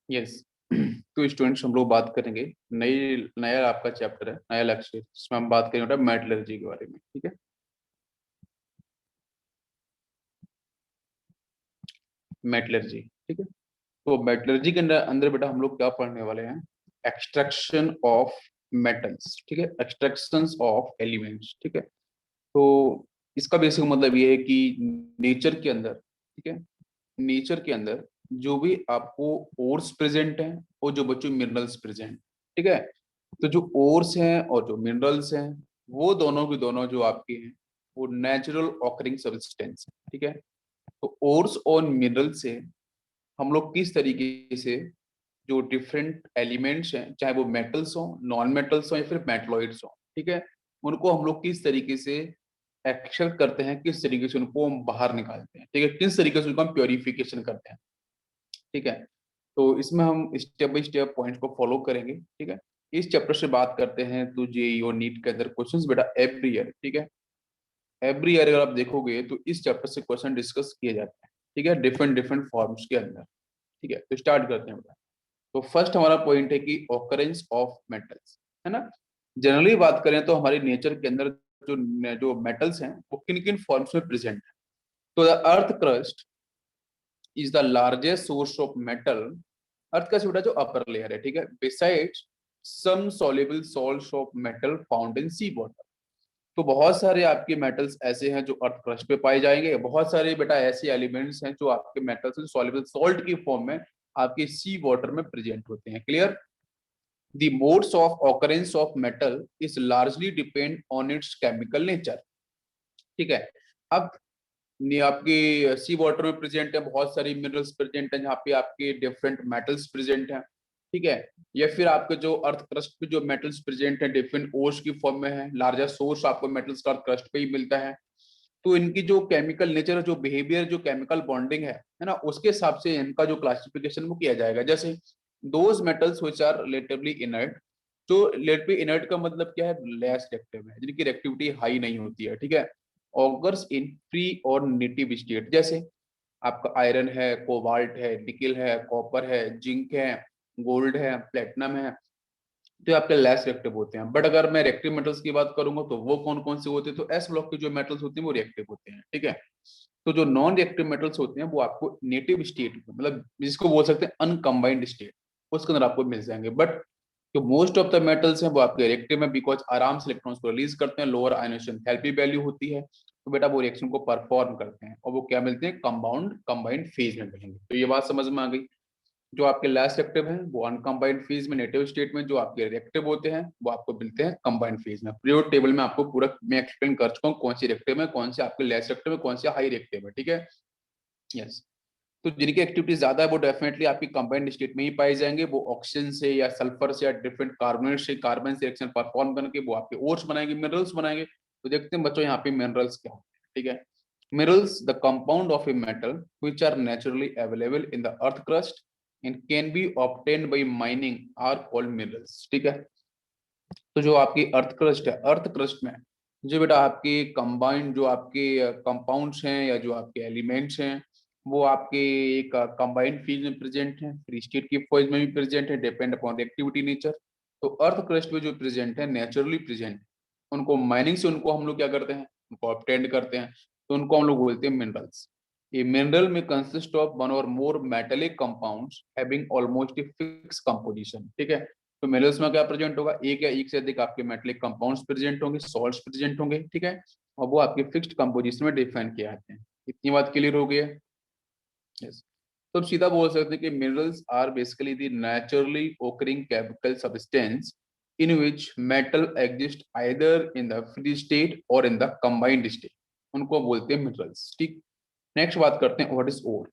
Yes. तो students हम लोग बात करेंगे, नई नया आपका चैप्टर है, नया लेक्चर, जिसमें हम बात करेंगे मेटलर्जी के बारे में। ठीक है, मेटलर्जी। ठीक है, तो मेटलर्जी के अंदर अंदर बेटा हम लोग क्या पढ़ने वाले हैं? Extraction of metals. ठीक है, एक्सट्रैक्शन ऑफ एलिमेंट्स। ठीक है, तो इसका बेसिक मतलब ये है कि नेचर के अंदर, ठीक है, नेचर के अंदर जो भी आपको ओर्स प्रेजेंट हैं और जो बच्चों मिनरल्स प्रेजेंट, ठीक है, तो जो ओर्स हैं और जो मिनरल्स हैं वो दोनों की दोनों जो आपके हैं वो नेचुरल ऑकरिंग सब्सटेंस है। ठीक है, तो ओर्स और मिनरल से हम लोग किस तरीके से जो डिफरेंट एलिमेंट्स हैं, चाहे वो मेटल्स हो, नॉन मेटल्स हो या फिर मेटलॉइड्स हो, ठीक है, उनको हम लोग किस तरीके से एक्सट्रैक्ट करते हैं, किस तरीके से उनको हम बाहर निकालते हैं, ठीक है, किस तरीके से उनको हम प्योरिफिकेशन करते हैं। ठीक है, तो इसमें हम स्टेप बाय स्टेप पॉइंट को फॉलो करेंगे। ठीक है, इस चैप्टर से बात करते हैं तो जेईई और नीट के अंदर क्वेश्चंस बेटा एवरी ईयर, ठीक है, एवरी ईयर अगर आप देखोगे तो इस चैप्टर से क्वेश्चन डिस्कस किए जाते हैं। ठीक है, डिफरेंट डिफरेंट फॉर्म्स के अंदर। ठीक है, तो स्टार्ट करते हैं बेटा। तो फर्स्ट हमारा पॉइंट है कि ऑकरेंस ऑफ मेटल्स, है ना। जनरली बात करें तो हमारे नेचर के अंदर जो जो मेटल्स हैं वो किन किन फॉर्म्स में प्रेजेंट है। तो the earth crust is the largest source of metal. Earth का बेटा जो अपर लेयर है, ठीक है, besides some soluble salts of metal found in sea water. तो बहुत सारे आपके मेटल्स ऐसे हैं जो अर्थ क्रस्ट पे पाए जाएंगे, बहुत सारे बेटा ऐसे एलिमेंट्स हैं जो आपके मेटल्स सॉल्युबल सॉल्ट की फॉर्म में आपके सी वाटर में प्रेजेंट होते हैं। Clear? The modes of occurrence of metal is largely depend on its chemical nature। ठीक है, अब ये आपके सी वाटर में प्रेजेंट है, बहुत सारी मिनरल्स प्रेजेंट हैं जहाँ पे आपके डिफरेंट मेटल्स प्रेजेंट हैं। ठीक है, या फिर आपके जो अर्थ क्रस्ट पे जो मेटल्स प्रेजेंट हैं डिफरेंट ओर्स की फॉर्म में है, लार्जर सोर्स आपको मेटल्स का अर्थ क्रस्ट पे ही मिलता है। तो इनकी जो केमिकल नेचर, जो बिहेवियर, जो केमिकल बॉन्डिंग है ना, उसके हिसाब से इनका जो क्लासिफिकेशन वो किया जाएगा। जैसे those metals which are relatively inert, जो रिलेटिवली इनर्ट का मतलब क्या है? लेस रिएक्टिव है, जिनकी रिएक्टिविटी हाई नहीं होती है। ठीक है, ऑगर्स इन फ्री और नेटिव स्टेट, जैसे आपका आयरन है, कोबाल्ट है, निकल है, कॉपर है, जिंक है, गोल्ड है, प्लेटिनम है, तो ये आपके लेस रिएक्टिव होते हैं। बट अगर मैं रिएक्टिव मेटल्स की बात करूंगा तो वो कौन कौन से होते हैं? तो एस ब्लॉक के जो मेटल्स होते हैं वो रिएक्टिव होते हैं। ठीक है, तो जो नॉन रिएक्टिव मेटल्स होते हैं वो आपको नेटिव स्टेट, मतलब जिसको बोल सकते हैं अनकम्बाइंड स्टेट, उसके अंदर आपको मिल जाएंगे। बट जो मोस्ट ऑफ द मेटल्स हैं वो आपके रिएक्टिव में, बिकॉज आराम से इलेक्ट्रॉन्स को रिलीज करते हैं, लोअर आयनेशन एंथैल्पी वैल्यू होती है, तो बेटा वो रिएक्शन को परफॉर्म करते हैं और वो क्या मिलते हैं? कंपाउंड कंबाइंड फेज में मिलेंगे। तो ये बात समझ में आ गई। जो आपके लेस रिएक्टिव हैं वो अनकम्बाइंड फेज में, नेटिव स्टेट में, जो आपके रिएक्टिव होते हैं वो आपको मिलते हैं कंबाइंड फेज में। पीरियोड टेबल में आपको पूरा मैं एक्सप्लेन कर चुका हूँ कौन सी रिएक्टिव है, कौन से आपके लेस रिएक्टिव है, कौन से हाई रिएक्टिव है। ठीक है, यस। तो जिनकी एक्टिविटी ज्यादा है वो डेफिनेटली आपकी कंबाइंड स्टेट में ही पाए जाएंगे। वो ऑक्सीजन से या सल्फर से या डिफरेंट कार्बोनेट से कार्बन से रिएक्शन परफॉर्म करके वो आपके ओर्स बनाएंगे, मिनरल्स बनाएंगे। तो देखते हैं बच्चों यहाँ पे मिनरल्स क्या होते हैं। ठीक है, minerals the compound of a metal which are naturally available in the earth crust and can be obtained by mining are called minerals. ठीक है, तो जो आपकी अर्थ क्रस्ट है, अर्थ क्रस्ट में जो बेटा आपके कंबाइंड जो आपके कंपाउंड्स हैं या जो आपके एलिमेंट्स हैं वो आपके एक कंबाइंड फेज में प्रेजेंट है, फ्री स्टेट की फेज में भी प्रेजेंट है, डिपेंड अपॉन एक्टिविटी नेचर। तो अर्थ क्रस्ट में जो प्रेजेंट है, नेचुरली प्रेजेंट, उनको माइनिंग से उनको हम लोग क्या करते हैं? उनको ऑब्टेंड करते हैं, तो उनको हम लोग बोलते हैं मिनरल्स। ये मिनरल में consist of one or more metallic compounds having almost a fix composition. ठीक है, तो मिनरल्स में क्या प्रेजेंट होगा? एक या एक से अधिक आपके मेटेलिक कंपाउंड्स प्रेजेंट होंगे, सॉल्ट्स प्रेजेंट होंगे। ठीक है, और वो आपके फिक्स्ड कंपोजिशन में डिफाइन किए जाते हैं। इतनी बात क्लियर हो गई है? यस। तो अब सीधा बोल सकते हैं कि minerals are basically the naturally occurring chemical substance in which metal exist either in the free state और इन द कंबाइंड स्टेट, उनको बोलते हैं मिनरल्स। ठीक, नेक्स्ट बात करते हैं व्हाट इज ओर।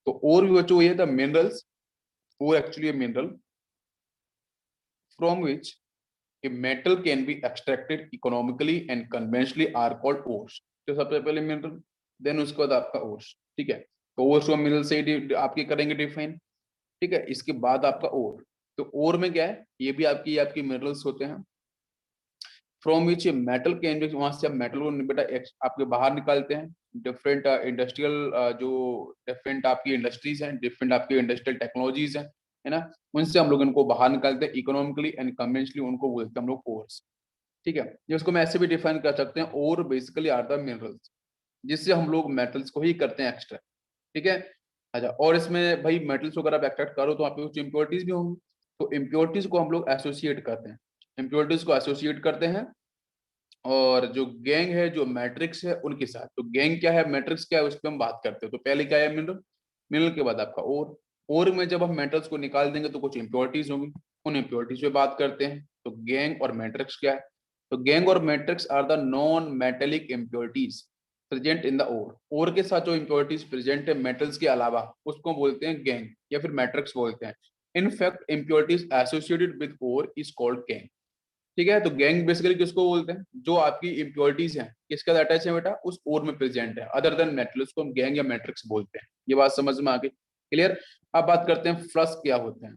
तो ओर भी बच्चों ये था minerals, ore actually mineral from which a metal can be extracted economically and conventionally are called ores। तो सबसे पहले मिनरल, देन उसके बाद आपका ओर्स। ठीक है, तो ओर्स और मिनरल से आपके करेंगे डिफाइन। ठीक है, इसके बाद आपका ओर। तो ओर में क्या है? ये भी आपकी मिनरल्स होते हैं from which metal can be, वहां से आप मेटल को बेटा आपके बाहर निकालते हैं। डिफरेंट इंडस्ट्रियल जो डिफरेंट आपकी इंडस्ट्रीज हैं, डिफरेंट आपकी इंडस्ट्रियल टेक्नोलॉजीज हैं, है ना, उनसे हम लोग इनको बाहर निकालते हैं इकोनॉमिकली एंड कन्वेंशनली, उनको बोलते हैं हम लोग ओर्स। ठीक है, जिसको मैं ऐसे भी डिफाइन कर सकते हैं, ओर बेसिकली आर द मिनरल्स जिससे हम लोग मेटल्स को ही करते हैं एक्सट्रैक्ट। ठीक है, अच्छा, और इसमें भाई मेटल्स वगैरह आप एक्सट्रैक्ट करो तो आपके कुछ इम्प्योरिटीज भी होंगी, तो इम्प्योरिटीज को हम लोग एसोसिएट करते हैं, इम्प्योरिटीज को एसोसिएट करते हैं। और जो गैंग है, जो मैट्रिक्स है उनके साथ, तो गैंग क्या है, मैट्रिक्स क्या है, उस पर हम बात करते हैं। तो पहले क्या है, मिनरल, मिनरल के बाद आपका ओर में जब हम मेटल्स को निकाल देंगे तो कुछ इंप्योरिटीज होंगी, उन इंप्योरिटीज पे बात करते हैं। तो गैंग और मैट्रिक्स क्या है, तो गैंग और matrix are the non metallic impurities present in the ore के साथ जो इंप्योरिटीज प्रेजेंट है मेटल्स के अलावा, उसको बोलते हैं गैंग या फिर मैट्रिक्स बोलते हैं। In fact impurities associated with ore is called gangue. ठीक है, तो गैंग बेसिकली किसको बोलते हैं, जो आपकी इंप्योरिटीज हैं किसके साथ अटैच है बेटा, उस ओर में प्रेजेंट है, अदर देन मेटल, उसको हम गैंग या मैट्रिक्स बोलते हैं। ये बात समझ में आ गई, क्लियर। अब बात करते हैं फ्लक्स क्या होते हैं।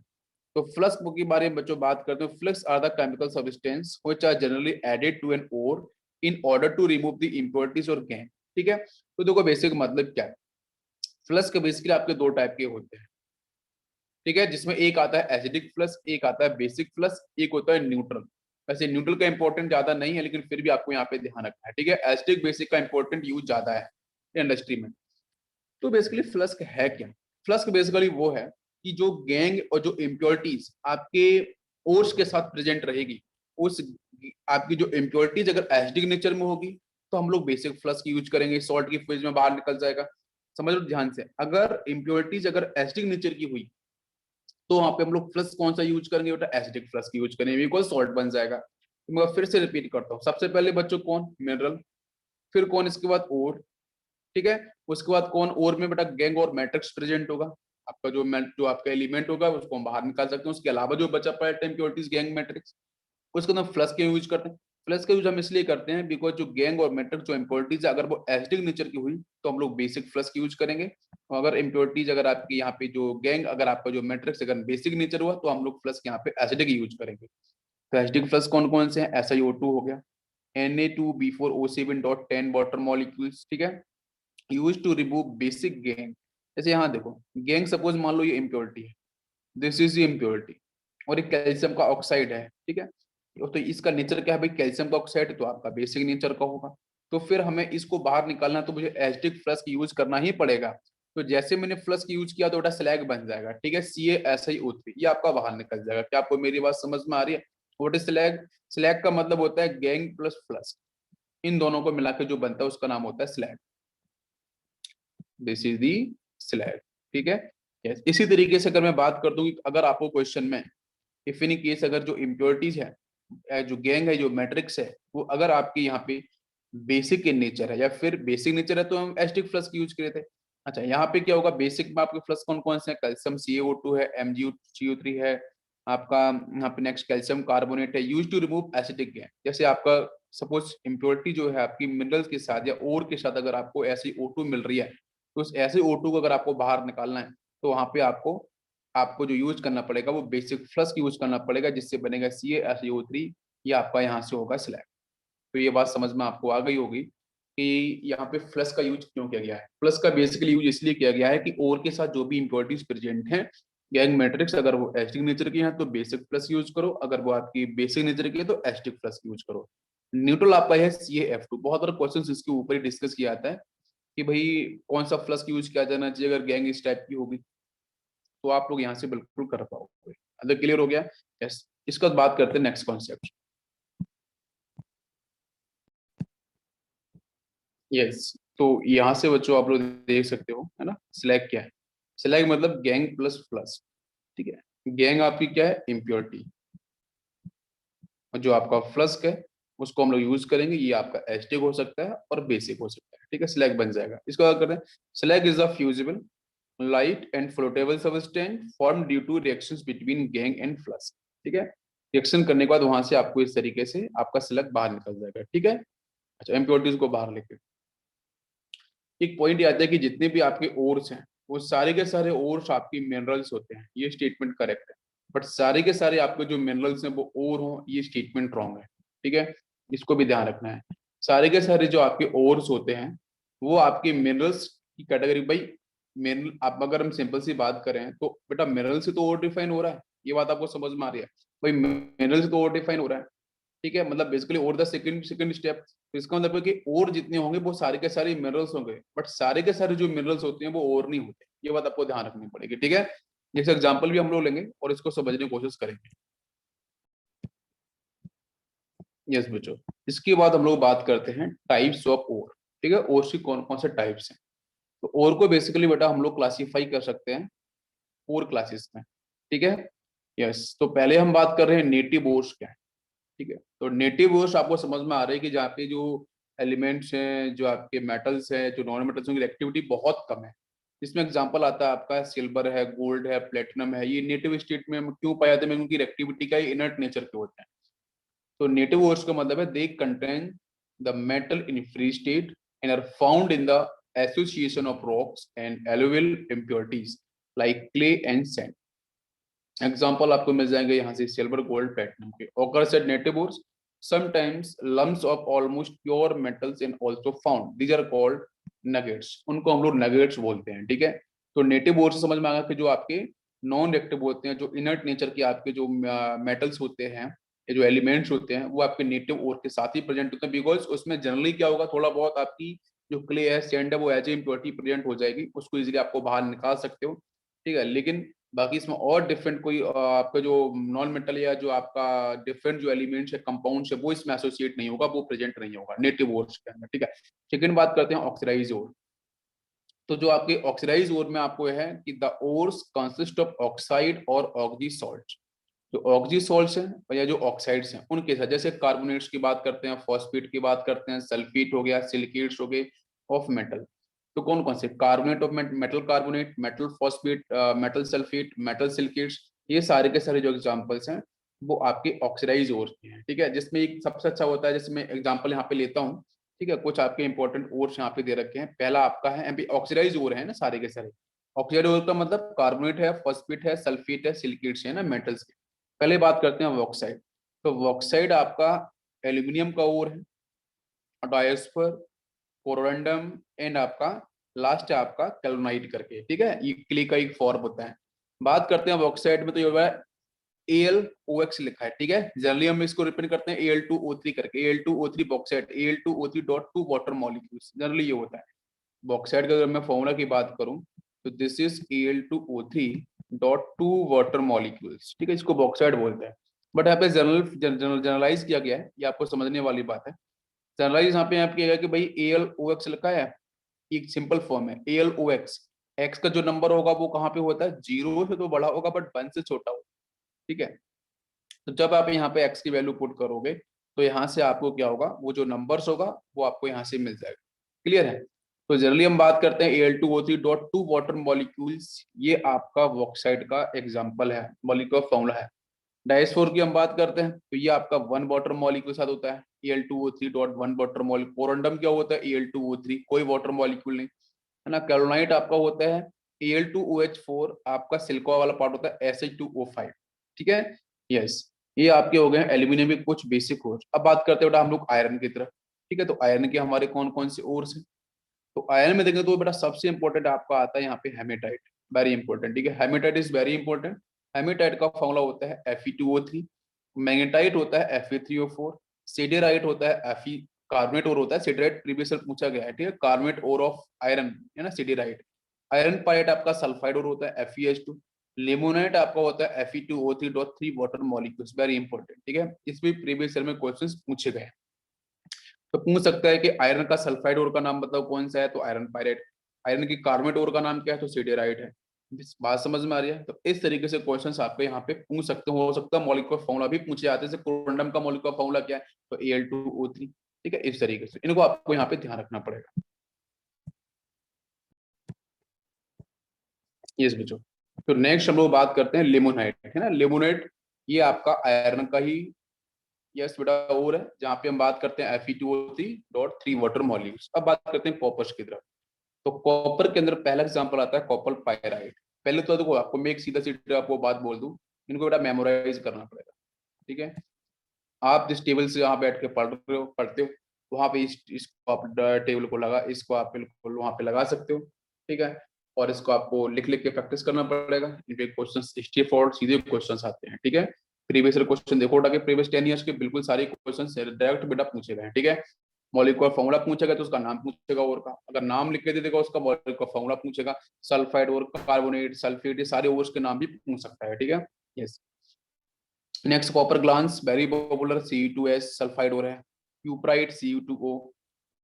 तो फ्लक्स के बारे में बच्चों बात करते हैं। Flux are the chemical substance which are generally added to an ore in order to remove the impurities और गैंग। ठीक है, तो देखो बेसिक मतलब क्या है, फ्लक्स के बेसिकली आपके दो टाइप के होते हैं। ठीक है, जिसमें एक आता है एसिडिक फ्लक्स, एक आता है बेसिक फ्लक्स, एक होता है न्यूट्रल। वैसे न्यूट्रल का इंपॉर्टेंट ज्यादा नहीं है, लेकिन फिर भी आपको यहाँ पे ध्यान रखना है। ठीक है, एसिडिक बेसिक का इंपॉर्टेंट यूज ज्यादा है इंडस्ट्री में। तो बेसिकली फ्लक्स है क्या, फ्लक्स बेसिकली वो है कि जो गैंग और जो इम्प्योरिटीज आपके ओर्स के साथ प्रेजेंट रहेगी, उस आपकी जो इम्प्योरिटीज अगर एसिडिक नेचर में होगी तो हम लोग बेसिक फ्लक्स यूज करेंगे, सॉल्ट की फेज में बाहर निकल जाएगा। समझ लो ध्यान से, अगर इम्प्योरिटीज अगर एसिडिक नेचर की हुई तो वहां पे हम लोग फ्लक्स कौन सा यूज करेंगे बेटा, एसिडिक फ्लक्स यूज करेंगे, बिकॉज सॉल्ट बन जाएगा। तो मैं फिर से रिपीट करता हूँ, सबसे पहले बच्चों कौन, मिनरल, फिर कौन, इसके बाद ओर। ठीक है, उसके बाद कौन, ओर में बेटा गैंग और मैट्रिक्स प्रेजेंट होगा, आपका जो आपका एलिमेंट होगा उसको हम बाहर निकाल सकते हैं। उसके अलावा जो बचा पाया इम्प्योरिटीज गैंग मैट्रिक्स, उसके अंदर फ्लक्स के यूज करते हैं। फ्लक्स का यूज हम इसलिए करते हैं बिकॉज जो गैंग और मैट्रिक्स जो इम्प्योरिटीज अगर वो एसिडिक नेचर की हुई तो हम लोग बेसिक फ्लक्स यूज करेंगे, और अगर इम्प्योरिटीज अगर आपकी यहाँ पे जो गैंग अगर आपका जो मैट्रिक्स अगर बेसिक नेचर हुआ तो हम लोग फ्लक्स यहाँ पे एसिडिक यूज करेंगे। तो एसिडिक फ्लक्स कौन कौन से हैं, SiO2 हो गया, Na2B4O7.10 वाटर मॉलिक्यूल्स। ठीक है, use to remove basic gangue. जैसे यहाँ देखो, गैंग सपोज मान लो ये इम्प्योरिटी है, दिस इज इम्प्योरिटी, और एक कैल्शियम का ऑक्साइड है। ठीक है, तो इसका नेचर क्या है भाई, कैल्शियम का ऑक्साइड, तो आपका बेसिक नेचर का होगा। तो फिर हमें इसको बाहर निकालना तो मुझे एसिडिक फ्लक्स यूज करना ही पड़ेगा। तो जैसे मैंने फ्लक्स यूज किया तो बेटा स्लैग बन जाएगा। ठीक है, CaSiO3 ये आपका बाहर निकल जाएगा। क्या आपको मेरी बात समझ में आ रही है, व्हाट इज स्लैग, स्लैग का मतलब होता है गैंग प्लस फ्लक्स, इन दोनों को मिला के जो बनता है उसका नाम होता है slag. This is the slag. ठीक है, yes. इसी तरीके से अगर मैं बात कर दूं कि अगर आपको क्वेश्चन में इफ इन केस अगर जो इम्प्योरिटीज है, जो गैंग है, जो मैट्रिक्स है, वो अगर आपके यहाँ पे बेसिक इन नेचर है या फिर बेसिक नेचर है तो हम एसिडिक फ्लक्स यूज करे थे। अच्छा, यहाँ पे क्या होगा, बेसिक में आपके फ्लक्स कौन कौन से हैं, कैल्शियम CaO2 है, MgCO3 है आपका, यहाँ पे नेक्स्ट कैल्शियम कार्बोनेट है, use to remove acidic gangue. जैसे आपका सपोज इम्प्योरिटी जो है आपकी मिनरल्स के साथ या ओर के साथ अगर आपको ऐसी O2 मिल रही है, तो उस ऐसे O2 को अगर आपको बाहर निकालना है तो वहां पे आपको आपको जो यूज करना पड़ेगा वो बेसिक फ्लक्स यूज करना पड़ेगा, जिससे बनेगा CaSiO3, ये आपका यहाँ से होगा स्लैग। तो ये बात समझ में आपको आ गई होगी कि यहाँ पे फ्लक्स का यूज क्यों किया गया है। फ्लक्स का बेसिकली यूज इसलिए किया गया है कि ओर के साथ जो भी इंप्योरिटीज प्रेजेंट हैं गैंग मैट्रिक्स, अगर वो एसिडिक नेचर की है तो बेसिक प्लस यूज करो, अगर वो आपकी बेसिक नेचर की है तो एसिडिक प्लस यूज करो। न्यूट्रल आपका है CaF2। बहुत सारे क्वेश्चन इसके ऊपर ही डिस्कस किया जाता है कि भाई कौन सा फ्लक्स यूज किया जाना चाहिए अगर गैंग इस टाइप की होगी, तो आप लोग यहाँ से बिल्कुल कर पाओगे। अगर क्लियर हो गया, यस। इसके बाद बात करते हैं नेक्स्ट कॉन्सेप्ट। यस, तो यहाँ से बच्चों आप लोग देख सकते हो, है ना, स्लैग क्या है, स्लैग मतलब गैंग प्लस प्लस। ठीक है, गैंग आपकी क्या है, इम्प्योरिटी, और जो आपका फ्लस्क है उसको हम लोग यूज करेंगे, ये आपका एसिडिक हो सकता है और बेसिक हो सकता है। ठीक है, स्लैग बन जाएगा। इसको क्या करते हैं, slag is a fusible light and floatable substance form due to reactions between gangue and flux. ठीक है, रिएक्शन करने के बाद वहां से आपको इस तरीके से आपका स्लग बाहर निकल जाएगा। ठीक है, अच्छा, इम्प्योरिटीज को बाहर लेके एक पॉइंट ये आता है कि जितने भी आपके ओर्स हैं वो सारे के सारे ओर्स आपकी मिनरल्स होते हैं, ये स्टेटमेंट करेक्ट है। बट सारे के सारे आपके जो मिनरल्स हैं वो ओर हो, ये स्टेटमेंट रॉन्ग है। ठीक है, इसको भी ध्यान रखना है। सारे के सारे जो आपके ओर्स होते हैं वो आपके मिनरल्स की कैटेगरी भाई मिनरल, आप अगर हम सिंपल सी बात करें तो बेटा मिनरल से तो और डिफाइन हो रहा है, ये बात आपको समझ में आ रही है भाई, मिनरल से तो और डिफाइन हो रहा है, ठीक है, मतलब बेसिकली और द सेकंड सेकंड स्टेप, तो इसका मतलब है कि और जितने होंगे वो सारे के सारे मिनरल्स होंगे, बट सारे के सारे जो मिनरल्स होते हैं वो और नहीं होते, ये बात आपको ध्यान रखनी पड़ेगी, ठीक है। जैसे एग्जांपल भी हम लोग लेंगे और इसको समझने की कोशिश करेंगे। यस बच्चों, इसके बाद हम लोग बात करते हैं टाइप्स ऑफ ओर, ठीक है, ओर की कौन कौन से टाइप्स हैं। तो ओर को बेसिकली बेटा हम लोग क्लासीफाई कर सकते हैं 4 क्लासेस में, ठीक है। यस, तो पहले हम बात कर रहे हैं नेटिव ओर्स क्या है, ठीक है। तो नेटिव ओर्स आपको समझ में आ रहा है कि जहाँ पे जो एलिमेंट्स हैं, जो आपके मेटल्स हैं, जो नॉन मेटल्स की एक्टिविटी बहुत कम है। इसमें एग्जांपल आता है आपका सिल्वर है, गोल्ड है, प्लेटिनम है, ये नेटिव स्टेट में क्यों पाए जाते हैं, क्योंकि एक्टिविटी का इनर्ट नेचर के होते हैं। तो नेटिव ओर्स का मतलब है they contain the metal in free state and are found in the association of rocks and alluvial impurities like clay and sand. Example आपको मिल जाएंगे यहाँ से सिल्वर, गोल्ड, प्लेटिनम के। occurs at native ores, sometimes lumps of almost pure metals and also found, these are called nuggets, उनको हम लोग nuggets बोलते हैं, ठीक है। तो नेटिव ओर से समझ में आएगा कि जो आपके नॉन रिएक्टिव होते हैं, जो इनर्ट नेचर के आपके जो मेटल्स होते हैं, ये जो एलिमेंट्स होते हैं, वो आपके नेटिव ओर के साथ ही प्रेजेंट होते हैं, बिकॉज उसमें जनरली क्या होगा, थोड़ा बहुत आपकी जो क्ले है, सैंड है, वो एज ए इम्प्योरिटी प्रेजेंट हो जाएगी, उसको इजीली आपको बाहर निकाल सकते हो, ठीक है। लेकिन बाकी इसमें और डिफरेंट कोई आपका जो नॉन मेटल या जो आपका डिफरेंट जो एलिमेंट्स है, कंपाउंड्स है, वो इसमें एसोसिएट नहीं होगा, वो प्रेजेंट नहीं होगा नेटिव ओर्स के अंदर, ठीक है। सेकंड बात करते हैं ऑक्सीडाइज ओर। तो जो आपके ऑक्सीडाइज ओर में आपको है कि the ores consist of oxide और ऑक्सी सॉल्ट। जो ऑक्सी सॉल्ट्स हैं या जो ऑक्साइड्स हैं उनके साथ, जैसे कार्बोनेट्स की बात करते हैं, फॉस्फेट की बात करते हैं, सल्फेट हो गया, सिलिकेट्स हो गए ऑफ मेटल। तो कौन कौन से carbonate of metal, carbonate, metal phosphate, metal sulphate, metal silicates, ये सारे के सारे जो एग्जांपल्स हैं वो आपके ऑक्सीडाइज ओर्स के हैं, ठीक है। जिसमें एक सबसे अच्छा होता है, जैसे मैं एग्जांपल यहाँ पे लेता हूँ, ठीक है, कुछ आपके इंपॉर्टेंट ओर्स यहाँ पे दे रखे हैं। पहला आपका है ऑक्सीडाइज ओर है ना, सारे के सारे ऑक्सीडाइज ओर का मतलब कार्बोनेट है, फॉस्फेट है, सल्फेट है, सिलिकेट्स है ना, मेटल्स के। पहले बात करते हैं वॉक्साइड। तो वॉक्साइड आपका एल्यूमिनियम का ओर है, डायस्पर, कोरोंडम एंड आपका लास्ट है आपका कैल्वनाइट करके, ठीक है, ये क्ले का एक फॉर्म होता है। बात करते हैं वॉक्साइड में, तो ये होगा AlOX लिखा है, ठीक है। जनरली हम इसको रिप्रेजेंट करते हैं Al2O3 करके, Al2O3 bauxite, Al2O3.2 water molecules, generally ये होता है। बॉक्साइड का अगर मैं फॉर्मूला की बात करूं तो this is Al2O3.2 water molecules, ठीक है, इसको बॉक्साइड बोलते हैं। बट यहाँ पे जनरलाइज किया गया है, ये आपको समझने वाली बात है। जनरलाइज यहाँ पे आप किया गया कि भाई AlOX लिखा है, एक सिंपल फॉर्म है AlOX, एक्स का जो नंबर होगा वो कहाँ पे होता है, 0 से तो बड़ा होगा बट 1 से छोटा होगा, ठीक है। तो जब आप यहाँ पे एक्स की वैल्यू पुट करोगे तो यहाँ से आपको क्या होगा, वो जो नंबर्स होगा वो आपको यहाँ से मिल जाएगा, क्लियर है। तो जनरली हम बात करते हैं Al2O3.2 वाटर मॉलिक्यूल्स, ये आपका बॉक्साइड का एग्जांपल है, मॉलिक्यूलर फॉर्मूला है। डाइस्फोर की हम बात करते हैं तो ये आपका 1 वाटर मॉलिक्यूल साथ होता है, Al2O3.1 वाटर मॉलिक्यूल। कोरंडम क्या होता है, Al2O3, कोई वाटर मॉलिक्यूल नहीं, है ना। कैलोनाइट आपका होता है Al2OH4, आपका सिलिकॉन वाला पार्ट होता है SH2O5, ठीक है। यस, ये आपके हो गए एल्यूमिनियम के कुछ बेसिक कोर्स। अब बात करते हैं बेटा हम लोग आयरन की तरफ, ठीक है। तो आयरन के हमारे कौन कौन से ओर्स हैं, तो आयरन में देखें तो बेटा सबसे इंपॉर्टेंट आपका आता है यहाँ पे हेमेटाइट, वेरी इंपॉर्टेंट, ठीक है। Hematite is very important. Hematite का फॉर्मूला होता है Fe2O3, मैग्नेटाइट होता है Fe3O4, सिडेराइट होता है Fe, कार्बोनेट और होता है सिडेराइट, प्रीवियस पूछा गया है, ठीक है, कार्बोनेट और ऑफ आयरन, है ना, सिडेराइट। आयरन पाइट आपका सल्फाइड और होता है FeH2। लिमोनाइट आपका होता है Fe2O3.3 water molecules, very important, ठीक है। इसमें प्रीवियस ईयर में क्वेश्चंस पूछे गए हैं। तो पूछ सकता है कि आयरन का सल्फाइड ओर का नाम बताओ कौन सा है, तो आयरन पायरेट। आयरन की कार्बोनेट ओर का नाम क्या है, तो सिडेराइट है। बात समझ में आ रही है। तो इस तरीके से क्वेश्चंस आपके यहाँ पे पूछ सकते हो सकता है मॉलिक्यूलर फॉर्मूला भी पूछे जाते हैं, जैसे कोरंडम का मॉलिक्यूलर फॉर्मूला क्या है, तो Al2O3, ठीक है। इस तरीके से इनको आपको यहाँ पे ध्यान रखना पड़ेगा। यस बच्चों, तो नेक्स्ट हम लोग बात करते हैं लिमोनाइट, है ना। लिमोनाइट ये आपका आयरन का ही, यस बेटा, और है, जहाँ पे हम बात करते हैं Fe2O3.3 वाटर मॉलिक्यूल्स। अब बात करते हैं कॉपर्स की तरफ। तो कॉपर के अंदर पहला एग्जांपल आता है कॉपर पायराइट। पहले तो देखो आपको मैं एक सीधा सीधा आपको बात बोल दूं, इनको बेटा मेमोराइज करना पड़ेगा, ठीक है। आप जिस टेबल से यहाँ बैठ के पढ़ते हो वहां पे इसको आप टेबल को लगा, इसको आप बिल्कुल वहां पे लगा सकते हो, ठीक है। और इसको आपको लिख लिख के प्रैक्टिस करना पड़ेगा। इनके क्वेश्चन स्ट्रेट फॉरवर्ड सीधे क्वेश्चन आते हैं, ठीक है। प्रीवियस क्वेश्चन देखो उठा के, प्रीवियस 10 ईयर्स के बिल्कुल सारे क्वेश्चन डायरेक्ट बेटा पूछे गए हैं, ठीक है। मॉलिक्यूलर फॉर्मूला पूछेगा तो उसका नाम पूछेगा और का, अगर नाम लिख के दे देगा उसका मॉलिक्यूलर फॉर्मूला पूछेगा। सल्फाइड और कार्बोनेट, सल्फेट, ये सारे ओर्स के नाम भी पूछ सकता है, ठीक है। Yes. Next copper glance, very popular, Cu2s sulphide और है। क्यूप्राइट Cu2O,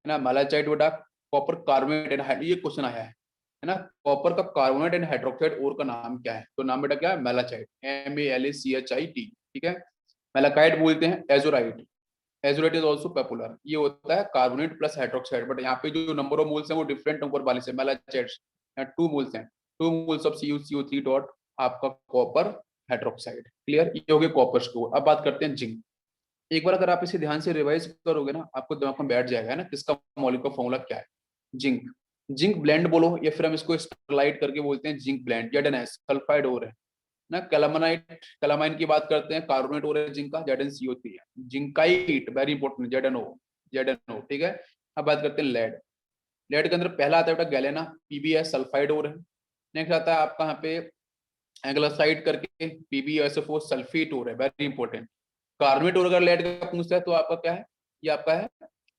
है ना। मैलाचाइट बेटा कॉपर कार्बोनेट एंड, ये क्वेश्चन आया है ना। कॉपर का कार्बोनेट एंड हाइड्रोक्साइड और का नाम क्या है, तो नाम बेटा क्या है, मैलाचाइट, MALACHIT, ठीक है। मैलाकाइट बोलते हैं एजोराइट, एजोरेट इज ऑल्सो पॉपुलर, ये होता है कार्बोनेट प्लस हाइड्रोक्साइड, बट यहाँ पे जो नंबर ऑफ मोल्स है वो डिफरेंट नंबर वाले से, मैलाचाइट्स 2 मोल्स हैं, 2 मोल्स ऑफ CuCO3 डॉट आपका कॉपर हाइड्रोक्साइड। क्लियर, ये हो गए कॉपर स्कोर। अब बात करते हैं जिंक। एक बार अगर आप इसे ध्यान से रिवाइज करोगे ना, आपको दिमाग में बैठ जाएगा ना किसका मॉलिक्यूलर फॉर्मूला क्या है। जिंक, जिंक ब्लेंड बोलो या फिर हम इसको स्टरलाइट करके बोलते हैं जिंक ब्लेंड, ZnS सल्फाइड और है ना। कैलामाइट, कैलामाइन की बात करते हैं, कार्बोनेट और है जिंक का, ZnCO3 है। जिंकाइट वेरी इंपॉर्टेंट, ZnO, ठीक है। अब बात करते हैं लेड। लेड के अंदर पहला आता है बेटा गैलेना, PbS सल्फाइड और है। नेक्स्ट आता है आपका यहाँ पे एंग्लोसाइड करके, PbSO4 सल्फेट और है, वेरी इंपॉर्टेंट। कार्बोनेट और अगर लेड का पूछता है तो आपका क्या है, ये आपका है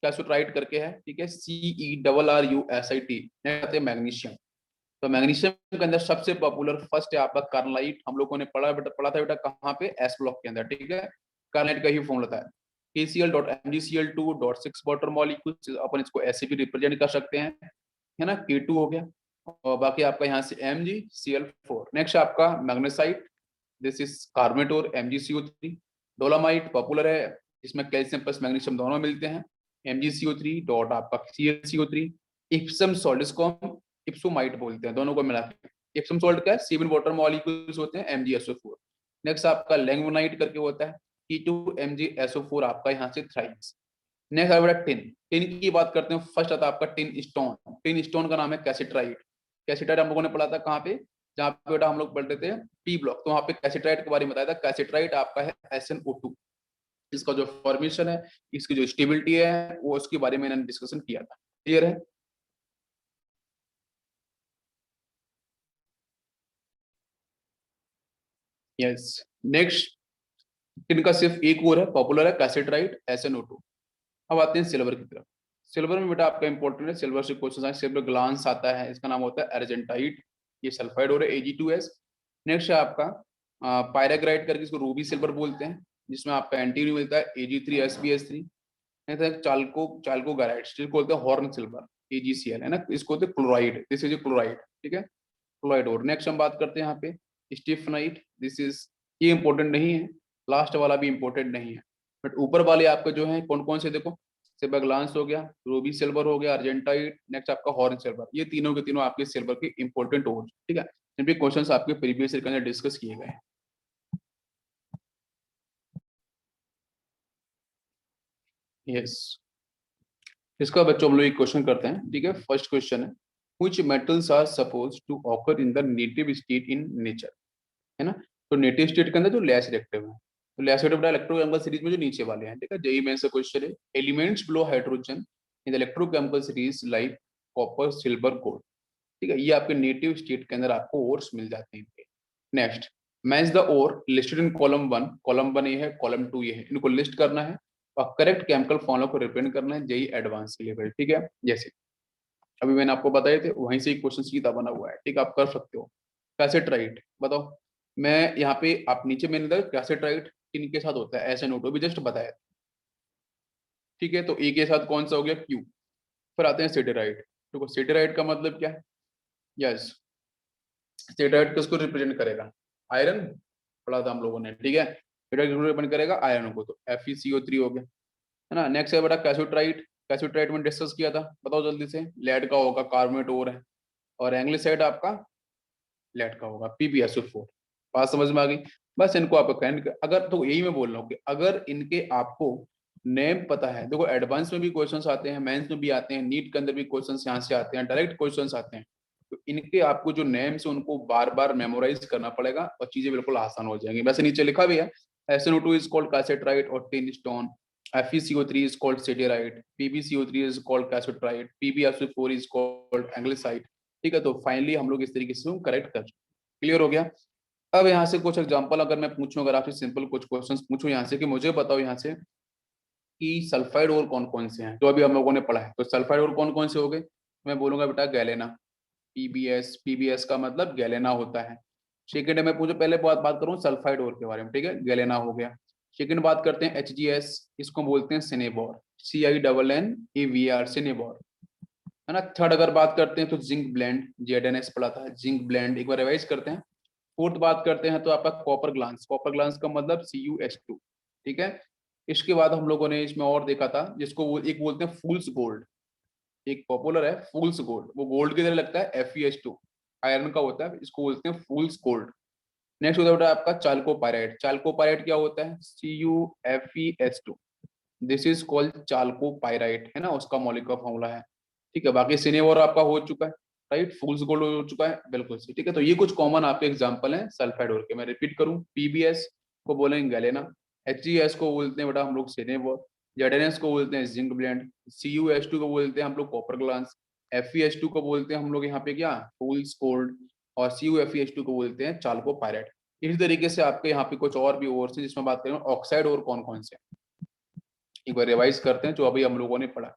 कैल्शियोट्राइट करके है, ठीक है, CeRrUSIT। नेक्स्ट आते हैं मैग्नीशियम। तो मैग्नीशियम के अंदर सबसे पॉपुलर फर्स्ट है आपका कार्नलाइट, हम लोगों ने पढ़ा था बेटा कहाँ पे, एस ब्लॉक के अंदर, ठीक है। कार्नलाइट का ही फॉर्मूला था KCl.MgCl2.6 वाटर मॉलिक्यूल, अपन इसको ऐसे भी रिप्रेजेंट कर सकते हैं, है ना। K2 हो गया, और बाकी आपका यहाँ से MgCl4। नेक्स्ट आपका मैग्नेसाइट, दिस इज कार्बोनेट और MgCO3। डोलामाइट पॉपुलर है, इसमें कैल्शियम प्लस मैग्नीशियम दोनों मिलते हैं, MgCO3 डॉट आपका ClCO3। इप्सम सॉल्ट, इसको हम इप्सोमाइट बोलते हैं, दोनों को मिला के। इप्सम सॉल्ट क्या है, 7 वाटर मॉलिक्यूल्स होते हैं, MgSO4। नेक्स्ट आपका लैंगोनाइट करके होता है, T2MgSO4 आपका यहाँ से थ्राइस। नेक्स्ट है बेटा टिन। टिन की बात करते हैं, फर्स्ट आता है आपका टिन स्टोन। टिन स्टोन का नाम है कैसिट्राइट। कैसिट्राइट हम लोगों ने पढ़ा था कहाँ पे, जहाँ पे बेटा हम लोग पढ़ते थे टी ब्लॉक, तो वहाँ पे कैसिट्राइट के बारे में बताया था। कैसिट्राइट आपका है SnO2, इसका जो फॉर्मेशन है, इसकी जो स्टेबिलिटी है, वो उसके बारे में मैंने डिस्कशन किया था। क्लियर है। यस। नेक्स्ट, इनका सिर्फ एक और है पॉपुलर है, कैसिट्राइट SnO2। अब आते हैं सिल्वर की तरफ। सिल्वर में बेटा आपका इंपॉर्टेंट है, सिल्वर से क्वेश्चन आए, सिल्वर ग्लांस आता है, इसका नाम होता है अर्जेंटाइट, ये सल्फाइड और Ag2S। नेक्स्ट है आपका पायराग्राइट करके, इसको रूबी सिल्वर बोलते हैं, जिसमें आपका एंटीरियो मिलता है Ag3SbS3। नेक्स्ट है चाल्को, चाल्को गाराइट, जिसको बोलते हैं हॉर्न सिल्वर, AgCl, है ना, इसको बोलते हैं क्लोराइड, दिस इज क्लोराइड, ठीक है, क्लोराइड। और नेक्स्ट हम बात करते हैं यहाँ पे स्टिफनाइट, दिस इज, ये इंपॉर्टेंट नहीं है, लास्ट वाला भी इंपॉर्टेंट नहीं है, बट ऊपर वाले आपके जो है कौन कौन से देखो, सेबग्लांस हो गया, रूबी सिल्वर हो गया, अर्जेंटाइट, नेक्स्ट आपका हॉर्न सिल्वर, ये तीनों के तीनों आपके सिल्वर के इंपॉर्टेंट ओर, ठीक है। इन पे क्वेश्चंस आपके प्रीवियस ईयर के अंदर डिस्कस किए गए हैं। यस। इसका बच्चों हम लोग एक क्वेश्चन करते हैं, ठीक है। फर्स्ट क्वेश्चन है, which metals are suppose to occur in the native state in nature, है ना। तो नेटिव स्टेट के अंदर जो लेस रिएक्टिव है, तो लेस रिएक्टिव इलेक्ट्रोकेमिकल सीरीज में जो नीचे वाले हैं, ठीक है, जेई मेंस का क्वेश्चन है, elements below hydrogen in the electrochemical series like copper, silver, gold, ठीक है, ये आपके नेटिव स्टेट के अंदर आपको ओर्स मिल जाते हैं इनके। Next, match the ore listed in column 1, column 1 ये है, कॉलम 2 ये है, इनको लिस्ट करना है और करेक्ट केमिकल फॉर्मूला को रिप्रेजेंट करना है जेई एडवांस के लेवल, ठीक है। जैसे अभी मैंने आपको बताए थे, वहीं से एक क्वेश्चन सीधा बना हुआ है, ठीक है, आप कर सकते हो। कैसेट्राइट बताओ, मैं यहाँ पे आप नीचे मैंने कैसेट्राइट किन के साथ होता है, SnO2 भी जस्ट बताया, ठीक है। तो ए के साथ कौन सा हो गया, Q। फिर आते हैं सेटेराइट। देखो सेटेराइट का मतलब क्या है, यस, सेटेराइट किसको रिप्रेजेंट करेगा, आयरन, पढ़ा था हम लोगों ने, ठीक है। सेटेराइट रिप्रेजेंट करेगा आयरन को, तो FeCO3 हो गया, है ना। नेक्स्ट है बेटा कैसोट्राइट। कैसोट्राइट में डिस्कस किया था, बताओ जल्दी से, लेड का होगा, कार्बोनेट और है, और एंग्लिसाइड आपका लेड का होगा, PbSO4। बात समझ में आ गई। बस इनको आपको कहने, अगर तो यही मैं बोल रहा हूँ कि अगर इनके आपको नेम पता है, देखो एडवांस में भी क्वेश्चंस आते हैं, मेंस में भी आते हैं, नीट के अंदर भी क्वेश्चंस यहाँ से आते हैं, डायरेक्ट क्वेश्चंस आते हैं, तो इनके आपको जो नेम्स है उनको बार बार मेमोराइज करना पड़ेगा और चीजें बिल्कुल आसान हो जाएंगी। वैसे नीचे लिखा भी है, SnO2 इज कॉल्ड कैसेट्राइट और tin stone, FeCO3 is called satirite, PbCO3 is called cassiterite, PbSO4 is called anglesite, ठीक है, तो फाइनली हम लोग इस तरीके से करेक्ट कर, क्लियर हो गया। अब यहाँ से कुछ एग्जांपल अगर मैं पूछूं, अगर आपसे सिंपल कुछ क्वेश्चंस पूछूं यहाँ से कि मुझे बताओ यहाँ से कि सल्फाइड और कौन कौन से हैं जो अभी हम लोगों ने पढ़ा है, तो सल्फाइड और कौन कौन से हो गए, मैं बोलूंगा बेटा गैलेना, पीबीएस, पीबीएस का मतलब गैलेना होता है। सेकेंड में पूछो, पहले बात करूं सल्फाइड और के बारे में, ठीक है, गैलेना हो गया। सेकेंड बात करते हैं एचजीएस, इसको बोलते हैं सिनेबॉर, CINNEVR, सिनेबॉर, है ना। थर्ड अगर बात करते हैं तो जिंक ब्लेंड, जेडएनएस पढ़ा था, जिंक ब्लेंड, एक बार रिवाइज करते हैं। फोर्थ बात करते हैं तो आपका कॉपर ग्लांस, कॉपर ग्लांस का मतलब CuS2, ठीक है। इसके बाद हम लोगों ने इसमें और देखा था जिसको एक बोलते हैं फूल्स गोल्ड, एक पॉपुलर है फूल्स गोल्ड, वो गोल्ड की तरह लगता है, FeS2 आयरन का होता है, इसको बोलते हैं फूल्स गोल्ड। नेक्स्ट होता है आपका चाल्कोपाइराइट, चाल्कोपाइराइट क्या होता है, CuFeS2, दिस इज कॉल्ड चाल्कोपाइराइट, है ना, उसका मॉलिक्यूलर फॉर्मूला है, ठीक है। बाकी सिनेवर आपका हो चुका है, राइट, फूल्स गोल्ड हो चुका है, बिल्कुल सही, ठीक है। तो ये कुछ कॉमन आपके एग्जांपल हैं सल्फाइड और के, मैं रिपीट करूं, पीबीएस को बोलेंगे गैलेना, एचजीएस को बोलते हैं बेटा हम लोग सिनेवर, जेडएनएस को बोलते हैं जिंक ब्लेंड, CuS2 को बोलते हैं हम लोग कॉपर ग्लांस, FeS2 को बोलते हैं हम लोग यहाँ पे क्या, फूल्स गोल्ड, और CuFeS2 को बोलते हैं चाल्कोपाइराइट। इसी तरीके से आपके यहाँ पे कुछ और भी और से, जिसमें बात करें ऑक्साइड और कौन कौन से, एक बार रिवाइज करते हैं जो अभी हम लोगों ने पढ़ा।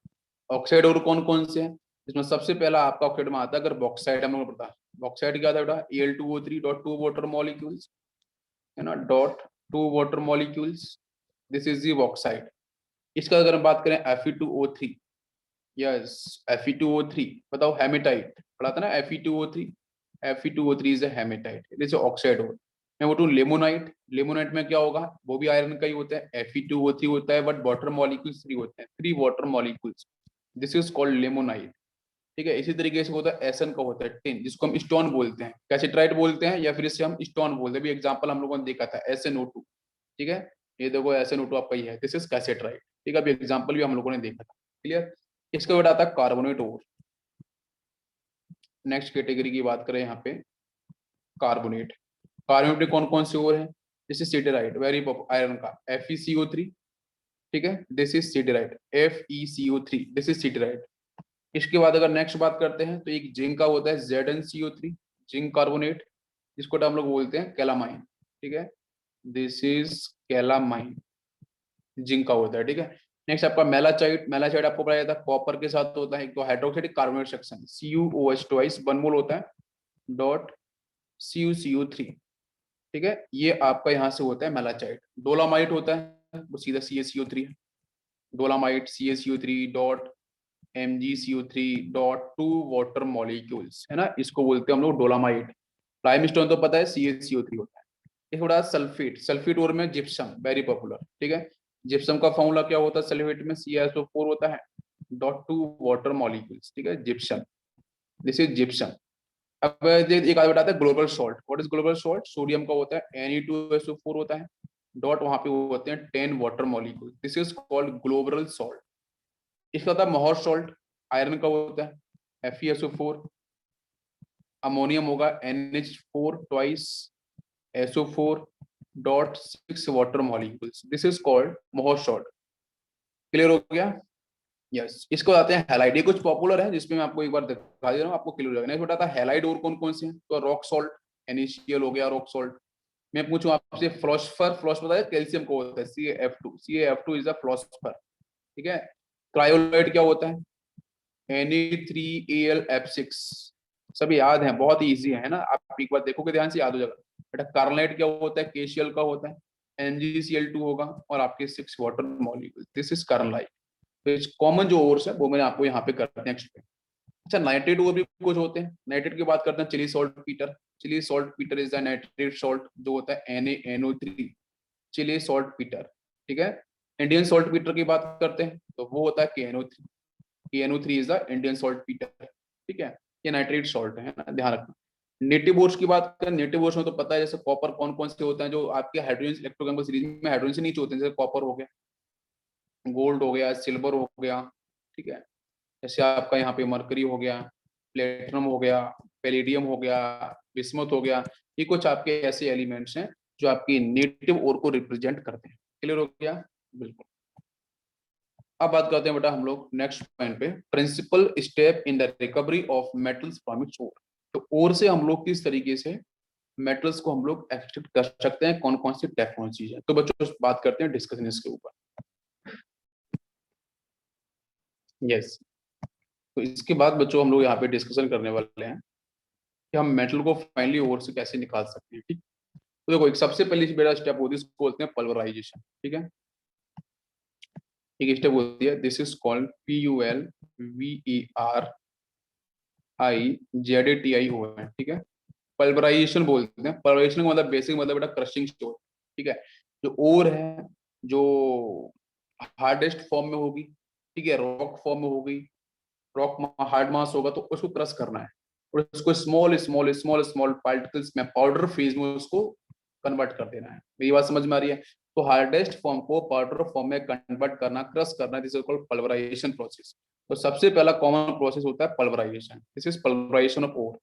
ऑक्साइड और कौन कौन से हैं, इसमें सबसे पहला आपका ऑक्साइड में आता है अगर बॉक्साइड, हम लोगों को पता है बॉक्साइड क्या था बेटा, Al2O3.2 वाटर मॉलिक्यूल्स, है ना, dot 2 water molecules, this is the bauxite. इसका अगर हम बात करें Fe2O3, यस Fe2O3, बताओ हेमेटाइट पढ़ा था ना, Fe2O3 is a hematite, it is oxide और। मैं बोलूँ लेमोनाइट, लेमोनाइट में क्या होगा, वो भी आयरन का ही होता है, Fe2O3 होता है, बट वाटर मॉलिक्यूल्स 3 होते हैं, 3 water molecules, this is called limonite, ठीक है। इसी तरीके से होता है एसन का होता है टिन, जिसको हम स्टोन बोलते हैं, कैसिट्राइट बोलते हैं, या फिर इससे हम स्टोन बोलते हैं, भी एग्जांपल हम लोगों ने देखा था SnO2, ठीक है, ये देखो SnO2 आपका ही है, दिस इज कैसिट्राइट, ठीक है, अभी एग्जांपल भी हम लोगों ने देखा था, क्लियर। इसका बेटा आता है कार्बोनेट और। नेक्स्ट कैटेगरी की बात करें यहाँ पे, कार्बोनेट, कार्बोनेट में कौन कौन से और हैं, जैसे सिटेराइट, वेरी आयरन का, FeCO3, ठीक है, this is siderite, FeCO3, this is siderite. इसके बाद अगर नेक्स्ट बात करते हैं तो एक जिंक का होता है ZnCO3, जिंक कार्बोनेट, जिसको हम लोग बोलते हैं कैलामाइन, ठीक है, दिस इज कैलामाइन, जिंक का होता है, ठीक है। नेक्स्ट आपका मेलाचाइट, मेलाचाइट आपको पता जाता है कॉपर के साथ होता है, एक तो hydroxide carbonate section, CuOH twice 1 मोल होता है, डॉट CuCO3, ठीक है, ये आपका यहाँ से होता है मेलाचाइट। डोलामाइट होता है वो सीधा CaCO3 है, dolomite CaCO3 dot MgCO3 dot 2 water molecules, है ना, इसको बोलते हैं हम लोग डोलामाइट। लाइमस्टोन तो पता है CaCO3 होता है। एक थोड़ा सल्फेट, सल्फेट और में जिप्सम, वेरी पॉपुलर, ठीक है, जिप्सम का फॉर्मूला क्या होता है सल्फेट में, CaSO4 होता है, डॉट 2 वाटर मॉलिक्यूल्स, ठीक है, जिप्सम, दिस इज जिप्सम। अब एक आगे बताता है global salt, what is global salt, sodium का होता है Ne2SO4 होता है, डॉट वहां पे वो होते हैं 10 water molecule, this is called global salt. इसका होता है मोहर सॉल्ट, आयरन का होता है FeSO4, अमोनियम होगा NH4 twice SO4 dot 6 water molecules, this is called मोहर सॉल्ट, क्लियर हो गया, यस। इसको आते हैं हैलाइड, ये कुछ पॉपुलर है जिसमें मैं आपको एक बार दिखा दे रहा हूँ, आपको क्लियर हो जाएगा। नेक्स्ट बताता है हैलाइड और कौन कौन से हैं, तो रॉक सॉल्ट, NaCl हो गया रॉक सॉल्ट। मैं पूछूं आपसे फ्लोस्फर, फ्लोस्फर पता है कैल्शियम को होता है CaF2 इज अ फ्लोस्फर, ठीक है। क्रायोलाइट क्या होता है, Ne3Al F6, सभी याद है, बहुत ही ईजी है ना, आप एक बार देखोगे ध्यान से याद हो जाएगा बेटा। कार्बोनाइट क्या होता है, KCl का होता है, NgCl2 होगा, और आपके 6 water molecule, this is carbonite. तो कॉमन जो ओर्स है वो मैंने आपको यहाँ पे करते हैं नेक्स्ट पे। अच्छा नाइट्रेट और भी कुछ होते हैं, नाइट्रेट की बात करते हैं, Chile saltpetre, Chile saltpetre is the nitrate salt, जो होता है NaNO3, चिली सॉल्ट पीटर, ठीक है। इंडियन सॉल्ट पीटर की बात करते हैं तो वो होता है KNO3, KNO3 is the Indian salt Peter, ठीक है, ये नाइट्रेट सॉल्ट है ना, ध्यान रखना। नेटिव ओर्स की बात करें, नेटिव ओर्स में तो पता है जैसे कॉपर कौन कौन से होते हैं जो आपके हाइड्रोजन इलेक्ट्रोकेमिकल सीरीज में हाइड्रोजन से नीचे होते हैं, जैसे कॉपर हो गया, गोल्ड हो गया, सिल्वर हो गया, ठीक है, जैसे आपका यहाँ पे मरकरी हो गया, प्लेटिनम हो गया, पैलेडियम हो गया, बिस्मथ हो गया, ये कुछ आपके ऐसे एलिमेंट्स हैं जो आपकी नेटिव ओर को रिप्रेजेंट करते हैं, क्लियर हो गया, बिल्कुल। अब बात करते हैं बेटा हम लोग नेक्स्ट पॉइंट पे, principal step in the recovery of metals from its ore. तो ओर से हम लोग किस तरीके से मेटल्स को हम लोग एक्सट्रैक्ट कर सकते हैं, कौन कौन सी टेक्नोलॉजी है, तो बच्चों बात करते हैं डिस्कशन इसके ऊपर। यस, तो इसके बाद बच्चों हम लोग यहाँ पे डिस्कशन करने वाले हैं कि हम मेटल को फाइनली ओर से कैसे निकाल सकते हैं। ठीक, तो देखो एक सबसे पहली बेटा स्टेप होती है, इसको बोलते हैं पल्वराइजेशन। ठीक है, एक स्टेप होती है, दिस इज कॉल्ड PULVERIZATIO है। ठीक है, पल्वराइजेशन बोलते हैं। पल्वराइजेशन का मतलब बेसिक मतलब बेटा क्रशिंग स्टोर। ठीक है, जो ओर है जो हार्डेस्ट फॉर्म में होगी, ठीक है, रॉक फॉर्म में होगी, रॉक हार्ड मास होगा, तो उसको क्रश करना है और उसको small small small small particles में पाउडर फेज में उसको कन्वर्ट कर देना है। मेरी बात समझ में आ रही है? तो हार्डेस्ट फॉर्म को पाउडर फॉर्म में कन्वर्ट करना, क्रश करना, this is called pulverization process. तो सबसे पहला कॉमन प्रोसेस होता है pulverization, this is pulverization of ore.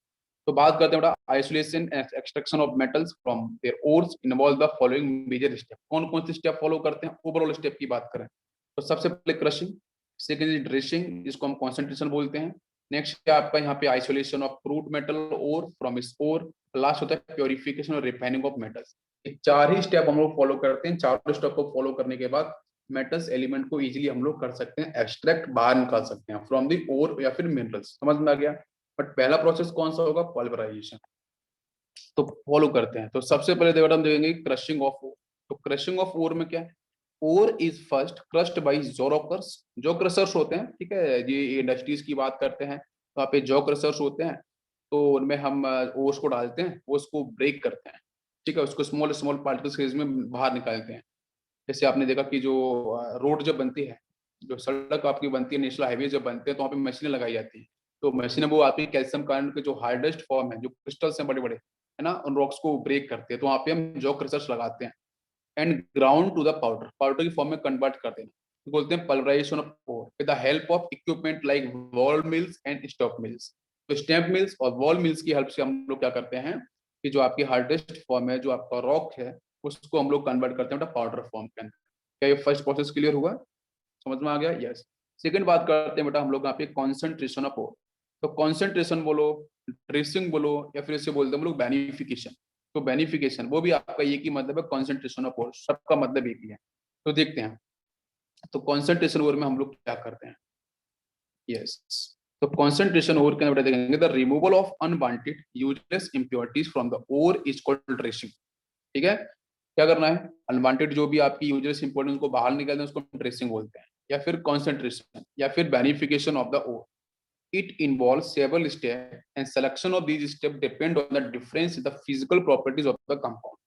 तो बात करते हैं बेटा isolation and extraction of metals from their ores involve the following major step. कौन कौन से स्टेप फॉलो करते हैं ओवरऑल स्टेप की बात करें तो सबसे पहले क्रशिंग, सेकेंड इज ड्रेसिंग जिसको हम कॉन्सेंट्रेशन बोलते हैं, नेक्स्ट है आपका यहाँ पे आइसोलेशन ऑफ क्रूड मेटल और फ्रॉम इट्स ओर, लास्ट होता है प्योरिफिकेशन और रिफाइनिंग ऑफ मेटल्स। ये चार ही स्टेप हम लोग फॉलो करते हैं। चारों स्टेप को फॉलो करने के बाद मेटल्स एलिमेंट को इजीली हम लोग कर सकते हैं, एक्सट्रैक्ट बाहर निकाल सकते हैं फ्रॉम दी ओर या फिर मिनरल्स। समझ में आ गया? बट पहला प्रोसेस कौन सा होगा? पल्वराइजेशन। तो फॉलो करते हैं। तो सबसे पहले देखो हम देखेंगे क्रशिंग ऑफ ओर। तो क्रशिंग ऑफ ओर में क्या है? Ore is first crushed bye जोरोकर्स। जो क्रशर्स होते हैं, ठीक है, ये इंडस्ट्रीज की बात करते हैं, वहाँ पे जो क्रशर्स होते हैं, तो उनमें हम ओर्स को डालते हैं, ओर्स को ब्रेक करते हैं, ठीक है, उसको स्मॉल स्मॉल पार्टिकल्स साइज में बाहर निकालते हैं। जैसे आपने देखा कि जो रोड जब बनती है, जो सड़क आपकी बनती है, नेशनल हाईवे जब बनते हैं, तो वहाँ पे मशीनें लगाई जाती है। तो मशीनें वो आपकी कैल्शियम कार्बोनेट के जो हार्डेस्ट फॉर्म है, जो क्रिस्टल्स हैं बड़े बड़े, है ना, उन रॉक्स को ब्रेक करते हैं। तो वहाँ पे हम जॉ क्रशर्स लगाते हैं and ground to the powder, powder की फॉर्म में कन्वर्ट कर देना, तो बोलते हैं pulverization of ore with the help of equipment like ball mills and stamp mills. तो स्टैम्प मिल्स और वॉल मिल्स की हेल्प से हम लोग क्या करते हैं कि जो आपकी हार्डेस्ट फॉर्म है, जो आपका रॉक है, उसको हम लोग कन्वर्ट करते हैं पाउडर फॉर्म के अंदर। क्या ये फर्स्ट प्रोसेस क्लियर हुआ? समझ में आ गया? यस। सेकंड बात करते हैं बेटा हम लोग यहाँ पे कॉन्सेंट्रेशन ऑफ ओर। तो कॉन्सेंट्रेशन बोलो, ट्रेसिंग बोलो, या फिर इसे बोलते हैं हम लोग बेनिफिकेशन। तो बेनिफिकेशन वो भी आपका एक ही मतलब है, कॉन्सेंट्रेशन ऑफ ओर, सबका मतलब एक ही है। तो देखते हैं, तो कॉन्सेंट्रेशन ओर में हम लोग क्या करते हैं। यस, तो कॉन्सेंट्रेशन ओर के अंदर देखेंगे the removal of unwanted useless impurities from the ore is called dressing. ठीक है, क्या करना है? अनवांटेड जो भी आपकी यूजलेस इंपॉर्टेंस को बाहर निकालते हैं उसको ट्रेसिंग बोलते हैं, या फिर कॉन्सेंट्रेशन, या फिर beneficiation of the ore. It involve several step and selection of these step depend on the difference in the physical properties of the compound.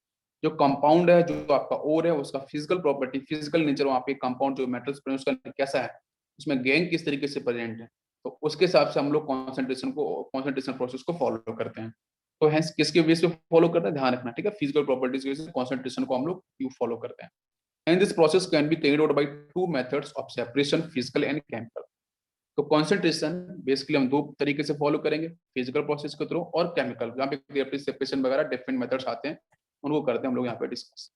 जो कंपाउंड है, जो आपका ओर है, उसका फिजिकल प्रॉपर्टी, फिजिकल नेचर, वहाँ पे कंपाउंड जो मेटल्स उसका कैसा है, उसमें गैंग किस तरीके से प्रेजेंट है, तो उसके हिसाब से हम लोग कॉन्सेंट्रेशन प्रोसेस को फॉलो करते हैं। तो हैंस किसके बेस पे फॉलो करते हैं, ध्यान रखना, ठीक है, फिजिकल प्रॉपर्टीज के बेस पे कॉन्सेंट्रेशन को हम लोग क्यों फॉलो करते हैं। And this process can be carried out by two methods of separation, physical and chemical. तो कॉन्सेंट्रेशन बेसिकली हम दो तरीके से फॉलो करेंगे, फिजिकल प्रोसेस के थ्रू और केमिकल, जहाँ पे सेपरेशन वगैरह डिफरेंट मेथड्स आते हैं, उनको करते हैं हम लोग यहाँ पे डिस्कस।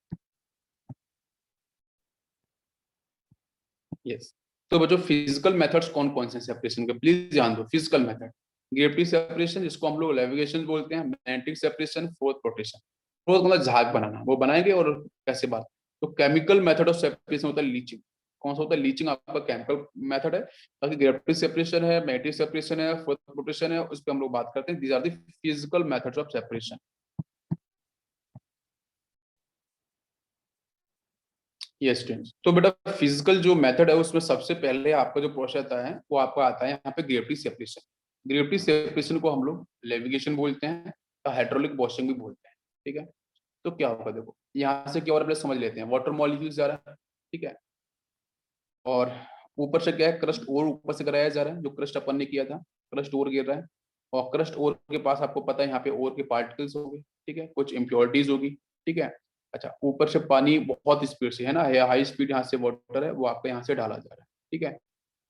यस, तो बच्चों फिजिकल मेथड्स कौन कौन से सेपरेशन के, प्लीज ध्यान दो। फिजिकल मेथड, ग्रेविटी सेपरेशन जिसको हम लोग लेविगेशन बोलते हैं, magnetic separation, fourth rotation. Fourth मतलब झाग बनाना, वो बनाएंगे। और कैसे बात, तो केमिकल मेथड ऑफ सेपरेशन होता है लीचिंग। कौन सा होता है? लीचिंग आपका केमिकल मेथड है। बाकी ग्रेविटी सेपरेशन है, मैग्नेटिक सेपरेशन है, फोर्थ रोटेशन है, उस पर हम लोग बात करते हैं। These are the physical methods of separation. Yes students, तो बेटा फिजिकल जो मेथड है उसमें सबसे पहले आपका जो प्रोसेस आता है वो आपका आता है यहाँ पे ग्रेविटी सेपरेशन। ग्रेविटी सेपरेशन को हम लोग लेविगेशन बोलते हैं, या हाइड्रोलिक वॉशिंग भी बोलते हैं। ठीक है, तो क्या होगा देखो, यहाँ से क्या और पहले समझ लेते हैं। वाटर मॉलिक्यूल्स जा रहा है, ठीक है, और ऊपर से क्या है, क्रस्ट और ऊपर से कराया जा रहा है, जो क्रस्ट अपन ने किया था, क्रस्ट और गिर रहा है। और क्रस्ट और के पास आपको पता है यहाँ पे और के पार्टिकल्स होंगे, ठीक है, कुछ इम्प्योरिटीज होगी, ठीक है। अच्छा, ऊपर से पानी बहुत स्पीड से है ना, हाई स्पीड यहाँ से वाटर है वो आपका यहाँ से डाला जा रहा है, ठीक है।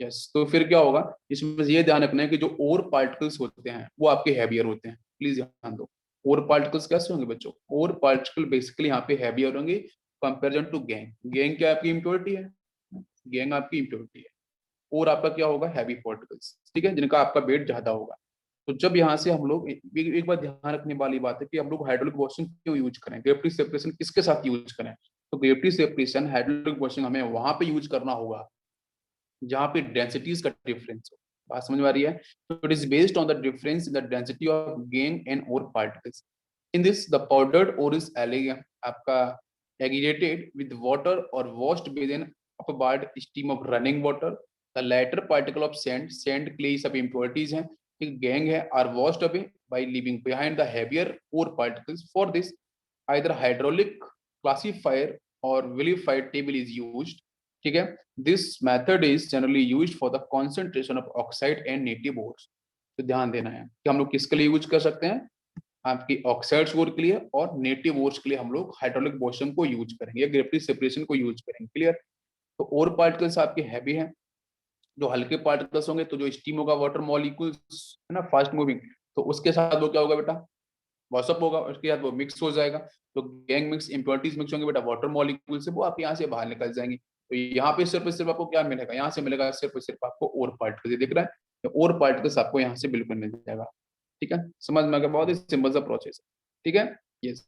यस, तो फिर क्या होगा, इसमें ये ध्यान रखना है कि जो और पार्टिकल्स होते हैं वो आपके हैवियर होते हैं, प्लीज ध्यान दो। और पार्टिकल्स कैसे होंगे बच्चों? और पार्टिकल बेसिकली यहाँ पे हैवियर होंगे कंपेरिजन टू गैंग। गैंग क्या आपकी इम्प्योरिटी है? गैंग आपकी इम्प्योरिटी है, और आपका क्या होगा, हैवी पार्टिकल्स, ठीक है, जिनका आपका वेट ज्यादा होगा। तो जब यहाँ से हम लोग एक बार ध्यान रखने वाली बात है कि हम लोग हाइड्रोलिक वॉशिंग क्यों यूज करें, ग्रेविटी सेपरेशन किसके साथ यूज करें। तो ग्रेविटी सेपरेशन हाइड्रोलिक वॉशिंग हमें वहां पे यूज करना होगा जहाँ पे डेंसिटीज का डिफरेंस हो। बात समझ में आ रही है। तो it is based on the difference in the density of gangue and ore particles. In this the powdered ore is आपका aggregated with water or washed within upward stream of running water. The latter particle of sand, clay सब impurities हैं, एक gang है, are washed away by leaving behind the heavier ore particles. For this, either hydraulic classifier or vilified table is used. ठीक है, this method is generally used for the concentration of oxide and native ores. तो ध्यान देना है कि हम लोग किसके लिए यूज कर सकते हैं, आपकी ऑक्साइड ओर के लिए और नेटिव ओर्स के लिए हम लोग हाइड्रोलिक वॉशिंग को यूज करेंगे, ग्रेविटी सेपरेशन को यूज करेंगे। क्लियर। तो ओर पार्टिकल्स आपके हैवी हैं, जो हल्के पार्टिकल्स होंगे तो जो स्टीम होगा वाटर मॉलिक्यूल्स है ना फास्ट मूविंग, तो उसके साथ वो क्या होगा बेटा, वॉशअप होगा, उसके बाद वो मिक्स हो जाएगा। तो गैंग मिक्स इंप्योरिटीज मिक्स होंगे बेटा वाटर मॉलिक्यूल से, वो आप यहाँ से बाहर निकल जाएंगी। तो यहाँ पे सिर्फ आपको क्या मिलेगा, यहाँ से मिलेगा सिर्फ आपको और पार्टिकल, दिख रहा है, तो और पार्टिकल्स आपको यहाँ से बिल्कुल मिल जाएगा। ठीक है, समझ में आ गया, बहुत ही सिंपल सा प्रोसेस है। ठीक है, यस।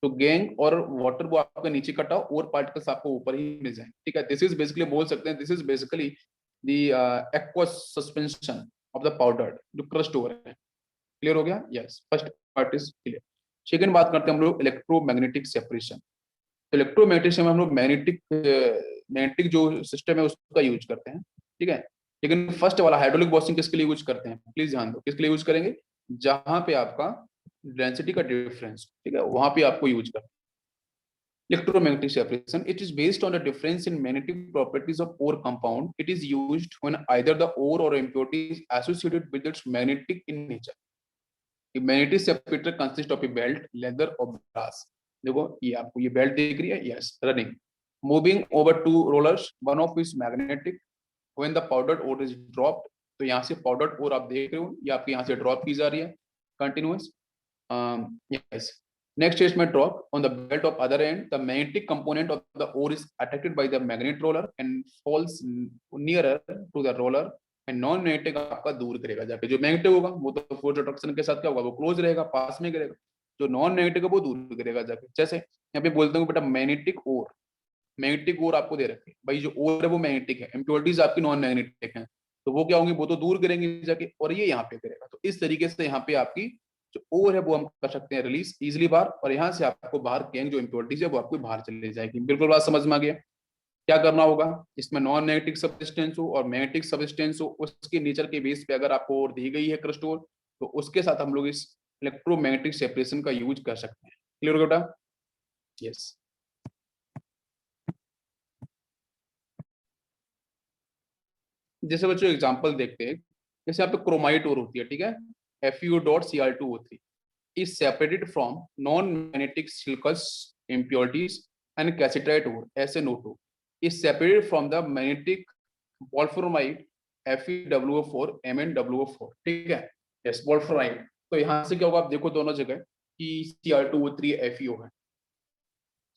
तो गैंग और वाटर वो आपका नीचे कटा और पार्टिकल्स आपको ऊपर ही मिल जाएंगे। ठीक है, दिस इज बेसिकली बोल सकते हैं, this is basically the aqueous suspension of the powder जो क्रस्ट ओवर है। क्लियर हो गया, yes, first part is clear. Second बात करते हैं हम लोग इलेक्ट्रोमैग्नेटिक सेपरेशन। इलेक्ट्रोमैग्नेटिक में हम लोग मैग्नेटिक जो सिस्टम है उसका यूज करते हैं। ठीक है, लेकिन फर्स्ट वाला हाइड्रोलिक वॉशिंग किसके लिए यूज करते हैं, प्लीज ध्यान दो, किसके लिए यूज करेंगे, जहां पे आपका डेंसिटी का डिफरेंस, ठीक है, वहां पे आपको यूज करते हैं electromagnetic separation. It is based on the difference in magnetic properties of ore compound. It is used when either the ore or impurity is associated with its magnetic in nature. A magnetic separator consists of a belt, leather or brass. देखो ये आपको ये belt दिख रही है, yes, running, moving over two rollers, one of is magnetic, when the powdered ore is dropped. तो यहाँ से पाउडर्ड ओर आप देख रहे हो, ये आपके यहाँ से ड्रॉप की जा रही है continuous, yes. Next is my drop on the belt of other end. The magnetic component of the ore is attracted by the magnet roller and falls nearer to the roller. And non magnetic आपका दूर करेगा जाके, जो magnetic होगा वो तो force attraction के साथ क्या होगा, वो क्लोज रहेगा, पास में करेगा। जो नॉन मैग्नेटिक है वो दूर करेगा जाके। जैसे यहाँ पे बोलते हैं बेटा मैग्नेटिक ओर, मैग्नेटिक ओर आपको दे रखे भाई, जो ओर है वो मैग्नेटिक है, इम्प्योरिटीज आपकी नॉन मैग्नेटिक है, तो वो क्या होंगी, वो तो दूर करेंगे जाके, और ये यहाँ पे करेगा। तो इस तरीके से यहाँ पे आपकी जो ओवर है वो हम कर सकते हैं रिलीज इजिली बाहर, और यहाँ से आपको बाहर गैंग जो इम्प्योरिटीज है वो आपको बाहर चले जाएगी। बिल्कुल बात समझ में आ गया। क्या करना होगा, इसमें नॉन मैग्नेटिक सब्सटेंस हो और मैग्नेटिक सब्सटेंस हो, उसके नेचर के बेस पे अगर आपको और दी गई है क्रस्ट ओर, तो उसके साथ हम लोग इस इलेक्ट्रोमैग्नेटिक सेपरेशन का यूज कर सकते हैं। क्लियर हो बेटा, यस। जैसे बच्चों एग्जांपल देखते हैं, जैसे यहाँ पे क्रोमाइट ओर होती है, ठीक है, FeO.Cr2O3 is separated from non-magnetic silicous impurities, and cassiterite ore SnO2 is separated from the magnetic wolframite FeWO4 MnWO4। ठीक है, यस, वोल्फ्रामाइट। तो यहाँ से क्या होगा, आप देखो दोनों जगह कि Cr2O3 FeO है।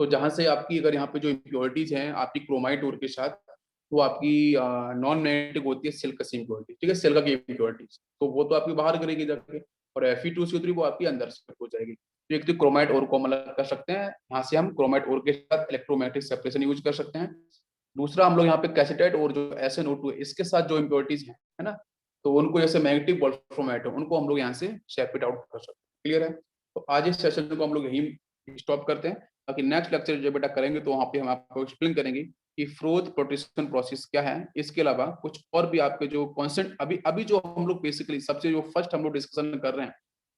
तो जहां से आपकी अगर यहाँ पे जो इम्प्योरिटीज हैं आपकी क्रोमाइट ओर के साथ, वो आपकी नॉन मैग्नेटिक होती है सिल्कस इम्प्योरिटी, ठीक है, सिल्का की इम्प्योरिटीज, तो वो तो आपकी बाहर करेगी जाके, और Fe2CO3 वो आपकी अंदर से हो जाएगी। तो एक तो क्रोमाइट ओर को हम अलग कर सकते हैं, यहाँ से हम क्रोमाइट ओर के साथ इलेक्ट्रोमैग्नेटिक सेपरेशन यूज कर सकते हैं। दूसरा हम लोग यहाँ पे कैसेटाइट और जो SnO2 है इसके साथ जो इम्प्योरिटीज है ना, तो उनको जैसे मैग्नेटिक वोल्फ्रामाइट है उनको हम लोग यहाँ से सेपरेट आउट कर सकते हैं। क्लियर है। तो आज इस सेशन को हम लोग यही स्टॉप करते हैं, ताकि नेक्स्ट लेक्चर जो बेटा करेंगे तो वहाँ पे हम आपको एक्सप्लेन करेंगे कि फ्रोथ प्रोटेक्शन प्रोसेस क्या है। इसके अलावा कुछ और भी आपके जो कॉन्सेंट अभी अभी जो हम लोग बेसिकली सबसे जो फर्स्ट हम लोग डिस्कशन कर रहे हैं,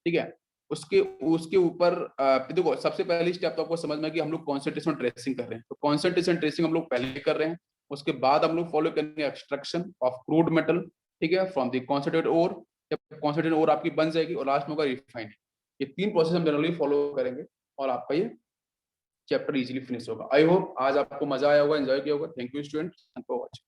ठीक है, उसके उसके ऊपर देखो सबसे पहली स्टेप तो आपको समझ में कि हम लोग कॉन्सेंट्रेशन ट्रेसिंग कर रहे हैं, तो कॉन्सेंट्रेशन ट्रेसिंग हम लोग पहले कर रहे हैं। उसके बाद हम लोग फॉलो करेंगे एक्सट्रैक्शन ऑफ क्रूड मेटल, ठीक है, फ्रॉम द कॉन्सेंट्रेटेड ओर। जब कॉन्सेंट्रेटेड ओर आपकी बन जाएगी और लास्ट में होगा रिफाइनिंग। ये तीन प्रोसेस हम जनरली फॉलो करेंगे और आपका ये चैप्टर इजीली फिनिश होगा। आई होप आज आपको मजा आया होगा, एंजॉय किया होगा। Thank you student for watching.